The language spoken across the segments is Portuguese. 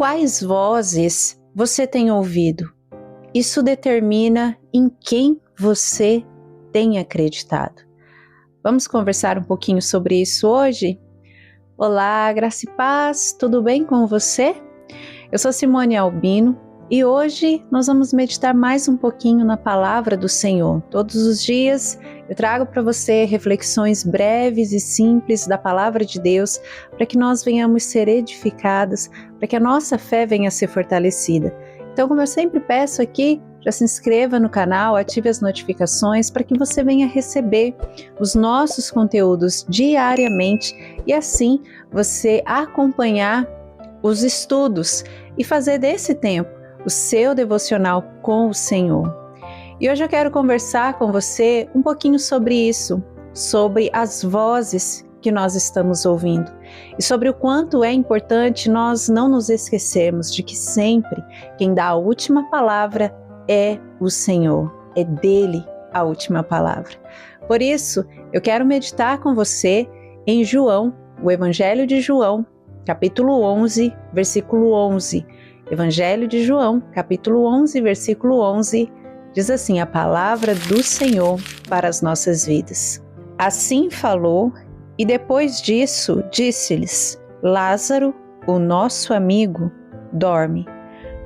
Quais vozes você tem ouvido? Isso determina em quem você tem acreditado. Vamos conversar um pouquinho sobre isso hoje? Olá, graça e paz, tudo bem com você? Eu sou Simone Albino e hoje nós vamos meditar mais um pouquinho na palavra do Senhor. Todos os dias eu trago para você reflexões breves e simples da palavra de Deus para que nós venhamos ser edificados, para que a nossa fé venha a ser fortalecida. Então, como eu sempre peço aqui, já se inscreva no canal, ative as notificações para que você venha receber os nossos conteúdos diariamente e assim você acompanhar os estudos e fazer desse tempo o seu devocional com o Senhor. E hoje eu quero conversar com você um pouquinho sobre isso, sobre as vozes que nós estamos ouvindo e sobre o quanto é importante nós não nos esquecermos de que sempre quem dá a última palavra é o Senhor, é dele a última palavra. Por isso, eu quero meditar com você em João, o Evangelho de João, capítulo 11, versículo 11. Evangelho de João, capítulo 11, versículo 11, diz assim a palavra do Senhor para as nossas vidas. Assim falou e depois disso disse-lhes: Lázaro, o nosso amigo, dorme,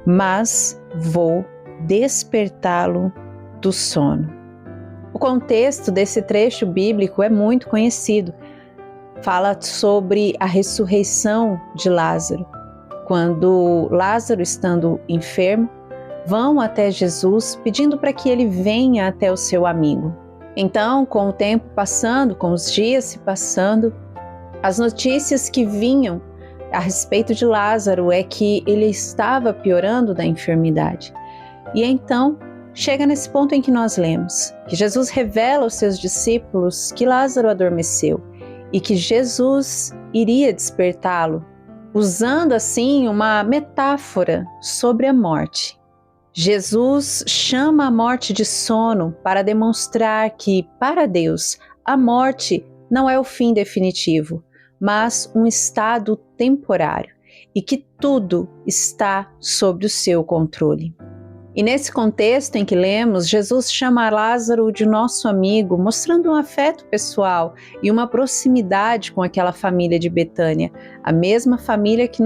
mas vou despertá-lo do sono. O contexto desse trecho bíblico é muito conhecido. Fala sobre a ressurreição de Lázaro. Quando Lázaro, estando enfermo, vão até Jesus pedindo para que ele venha até o seu amigo. Então, com o tempo passando, com os dias se passando, as notícias que vinham a respeito de Lázaro é que ele estava piorando da enfermidade. E então, chega nesse ponto em que nós lemos, que Jesus revela aos seus discípulos que Lázaro adormeceu e que Jesus iria despertá-lo, usando assim uma metáfora sobre a morte. Jesus chama a morte de sono para demonstrar que, para Deus, a morte não é o fim definitivo, mas um estado temporário e que tudo está sob o seu controle. E nesse contexto em que lemos, Jesus chama Lázaro de nosso amigo, mostrando um afeto pessoal e uma proximidade com aquela família de Betânia, a mesma família que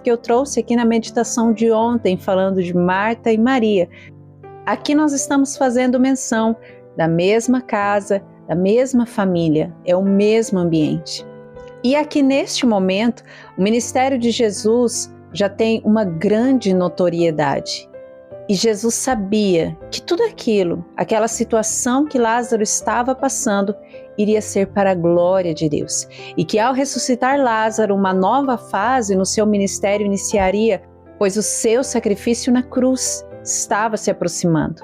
eu trouxe aqui na meditação de ontem, falando de Marta e Maria. Aqui nós estamos fazendo menção da mesma casa, da mesma família, é o mesmo ambiente. E aqui neste momento, o ministério de Jesus já tem uma grande notoriedade. E Jesus sabia que tudo aquilo, aquela situação que Lázaro estava passando, iria ser para a glória de Deus. E que ao ressuscitar Lázaro, uma nova fase no seu ministério iniciaria, pois o seu sacrifício na cruz estava se aproximando.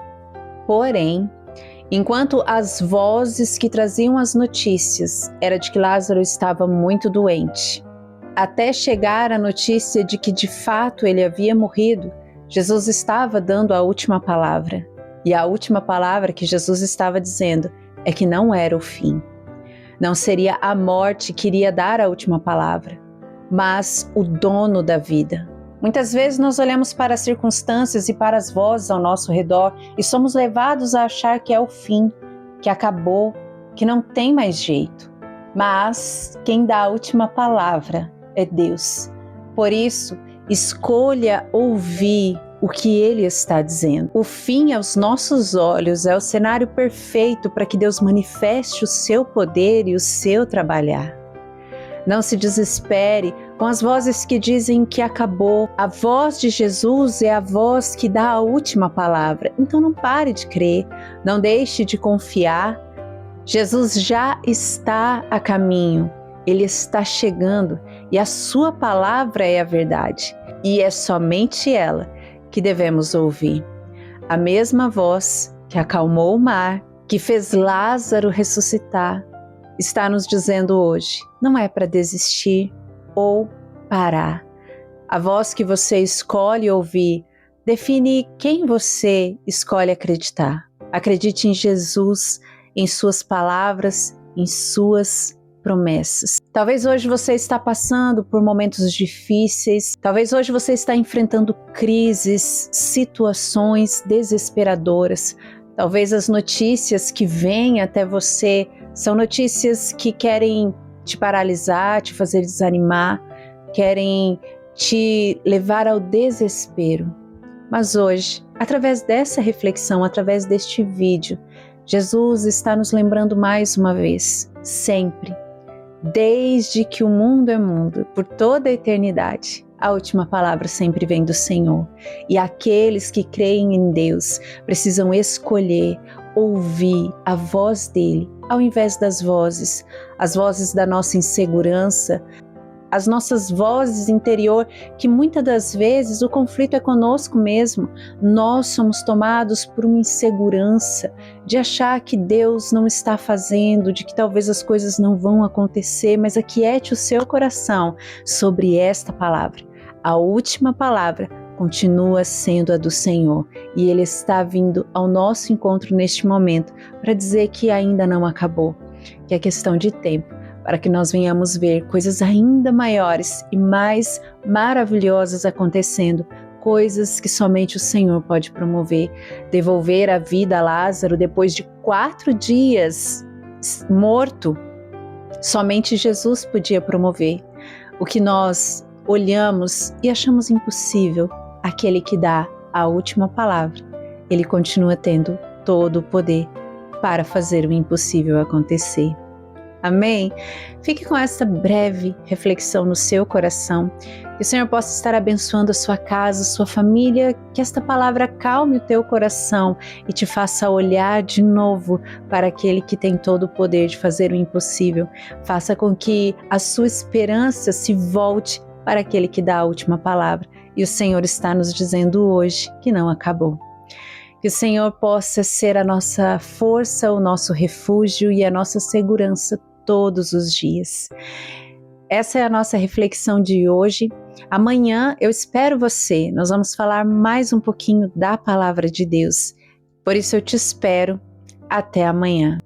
Porém, enquanto as vozes que traziam as notícias era de que Lázaro estava muito doente, até chegar a notícia de que de fato ele havia morrido, Jesus estava dando a última palavra, e a última palavra que Jesus estava dizendo é que não era o fim. Não seria a morte que iria dar a última palavra, mas o dono da vida. Muitas vezes nós olhamos para as circunstâncias e para as vozes ao nosso redor e somos levados a achar que é o fim, que acabou, que não tem mais jeito. Mas quem dá a última palavra é Deus. Por isso, escolha ouvir o que Ele está dizendo. O fim aos nossos olhos é o cenário perfeito para que Deus manifeste o seu poder e o seu trabalhar. Não se desespere com as vozes que dizem que acabou. A voz de Jesus é a voz que dá a última palavra. Então não pare de crer, não deixe de confiar. Jesus já está a caminho. Ele está chegando e a sua palavra é a verdade. E é somente ela que devemos ouvir. A mesma voz que acalmou o mar, que fez Lázaro ressuscitar, está nos dizendo hoje, não é para desistir ou parar. A voz que você escolhe ouvir define quem você escolhe acreditar. Acredite em Jesus, em suas palavras, em suas promessas. Talvez hoje você está passando por momentos difíceis, talvez hoje você está enfrentando crises, situações desesperadoras. Talvez as notícias que vêm até você são notícias que querem te paralisar, te fazer desanimar, querem te levar ao desespero. Mas hoje, através dessa reflexão, através deste vídeo, Jesus está nos lembrando mais uma vez, sempre, desde que o mundo é mundo, por toda a eternidade, a última palavra sempre vem do Senhor. E aqueles que creem em Deus precisam escolher ouvir a voz dele, ao invés das vozes, as vozes da nossa insegurança, as nossas vozes interior, que muitas das vezes o conflito é conosco mesmo. Nós somos tomados por uma insegurança de achar que Deus não está fazendo, de que talvez as coisas não vão acontecer, mas aquiete o seu coração sobre esta palavra. A última palavra continua sendo a do Senhor e Ele está vindo ao nosso encontro neste momento para dizer que ainda não acabou, que é questão de tempo, para que nós venhamos ver coisas ainda maiores e mais maravilhosas acontecendo, coisas que somente o Senhor pode promover. Devolver a vida a Lázaro depois de 4 dias morto, somente Jesus podia promover. O que nós olhamos e achamos impossível, aquele que dá a última palavra, ele continua tendo todo o poder para fazer o impossível acontecer. Amém? Fique com essa breve reflexão no seu coração, que o Senhor possa estar abençoando a sua casa, a sua família, que esta palavra acalme o teu coração e te faça olhar de novo para aquele que tem todo o poder de fazer o impossível. Faça com que a sua esperança se volte para aquele que dá a última palavra. E o Senhor está nos dizendo hoje que não acabou. Que o Senhor possa ser a nossa força, o nosso refúgio e a nossa segurança todos os dias. Essa é a nossa reflexão de hoje. Amanhã eu espero você. Nós vamos falar mais um pouquinho da palavra de Deus. Por isso eu te espero. Até amanhã.